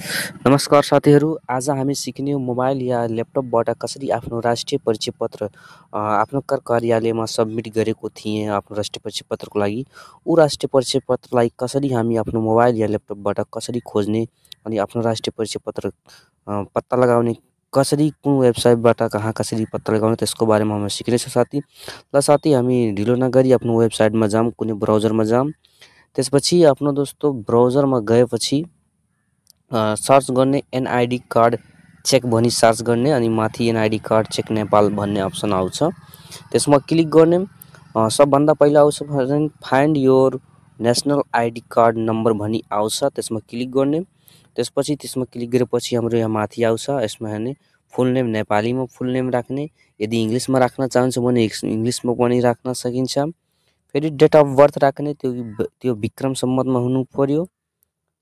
नमस्कार साथीहरू, आज हामी सिक्ने मोबाइल या ल्यापटपबाट कसरी आफ्नो राष्ट्रिय परिचय पत्र आफ्नो कर कार्यालयमा सबमिट गरेको थिएँ आफ्नो राष्ट्रिय परिचय पत्रको लागि। ऊ राष्ट्रिय परिचय पत्रलाई कसरी हामी आफ्नो मोबाइल या ल्यापटपबाट कसरी खोज्ने अनि आफ्नो राष्ट्रिय परिचय पत्र पत्ता लगाउने कसरी कुन वेबसाइटबाट कहाँ कसरी पत्ता लगाउने त्यसको बारेमा हामी सिक्नेछौँ साथी। ल साथी, हामी ढिलो नगरी आफ्नो वेबसाइटमा जाऊँ, कुनै ब्राउजरमा जाऊँ। त्यसपछि आफ्नो दोस्तो ब्राउजरमा गएपछि सर्च गर्ने एनआइडी कार्ड चेक भनी सर्च गर्ने अनि माथि एनआइडी कार्ड चेक नेपाल भन्ने अप्सन आउँछ। त्यसमा क्लिक गर्ने। सबभन्दा पहिला आउँछ find your national ID card number भनी आउँछ, त्यसमा क्लिक गर्ने। त्यसपछि त्यसमा क्लिक गरेपछि हाम्रो यहाँ माथि आउँछ, यसमा हेर्ने फुल नेम नेपालीमा फुल नेम राख्ने। यदि इङ्ग्लिसमा राख्न चाहन्छ भने इङ्ग्लिसमा पनि राख्न सकिन्छ। फेरि डेट अफ बर्थ राख्ने, त्यो विक्रम सम्मतमा हुनु पर्यो।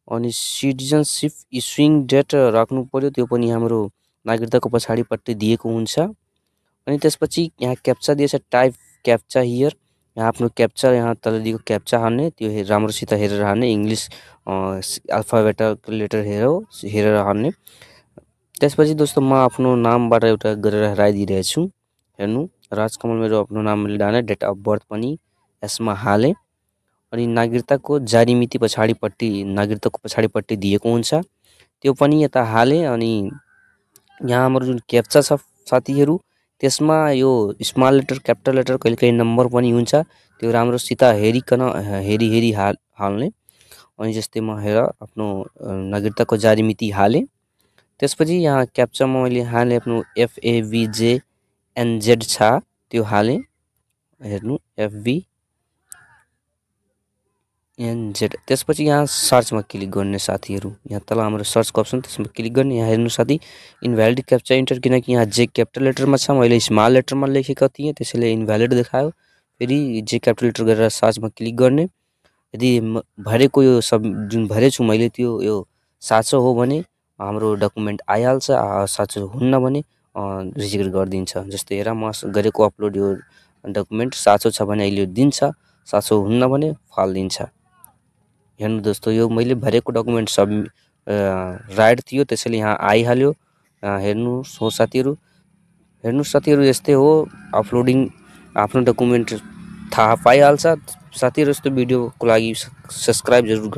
अनि सिटिजनसिप इस्युइङ डेट राख्नु पर्यो, त्यो पनि हाम्रो नागरिकताको पछाडिपट्टि दिएको हुन्छ। अनि त्यसपछि यहाँ क्याप्चा दिएछ, टाइप क्याप्चा हियर। यहाँ आफ्नो क्याप्चा यहाँ तल दिएको क्याप्चा हाल्ने, त्यो राम्रोसित हेरेर हाल्ने, इङ्ग्लिस अल्फाबेटल लेटर हेरेर हाल्ने। त्यसपछि दोस्तों म आफ्नो नामबाट एउटा गरेर हराइदिइरहेछु। हेर्नु, राजकमल मेरो आफ्नो नाम मैले डालेँ, डेट अफ बर्थ पनि यसमा हालेँ। अनि नागरिकताको जारी मिति नागरिकताको पछाडिपट्टि दिएको हुन्छ, त्यो पनि यता हालेँ। अनि यहाँ हाम्रो जुन क्याप्चा छ साथीहरू, त्यसमा यो स्मल लेटर क्यापिटल लेटर कहिलेकाहीँ नम्बर पनि हुन्छ, त्यो राम्रोसित हेरिकन हेरी हाल्ने। अनि जस्तै म हेर आफ्नो नागरिकताको जारी मिति हालेँ। त्यसपछि यहाँ क्याप्चामा मैले हालेँ आफ्नो FAVJNZ छ, त्यो हालेँ। हेर्नु FVNZ। त्यसपछि यहाँ सर्चमा क्लिक गर्ने साथीहरू, यहाँ तल हाम्रो सर्चको अप्सन, त्यसमा क्लिक गर्ने। यहाँ हेर्नु साथी, इन्भ्यालिड क्याप्चा इन्टर, किनकि यहाँ जे क्यापिटल लेटरमा छ, मैले स्मल लेटरमा लेखेको थिएँ त्यसैले इन्भ्यालिड देखायो। फेरि जे क्यापिटल लेटर गरेर सर्चमा क्लिक गर्ने। यदि भरेको यो सब जुन भरेछु मैले त्यो यो साँचो हो भने हाम्रो डकुमेन्ट आइहाल्छ, साँचो हुन्न भने रिजेक्ट गरिदिन्छ। जस्तै हेर म गरेको अपलोड यो डकुमेन्ट साँचो छ भने अहिले दिन्छ, साँचो हुन्न भने फालिदिन्छ। हेर्नु दोस्तों, यो मैले भरेको डकुमेन्ट सब राइट थियो, त्यसैले यहाँ आइहाल्यो। हेर्नुहोस् हो साथीहरू, यस्तै हो अपलोडिङ आफ्नो डकुमेन्ट थाहा पाइहाल्छ। साथीहरू यस्तो भिडियोको लागि सब्सक्राइब जरुर गर्नु।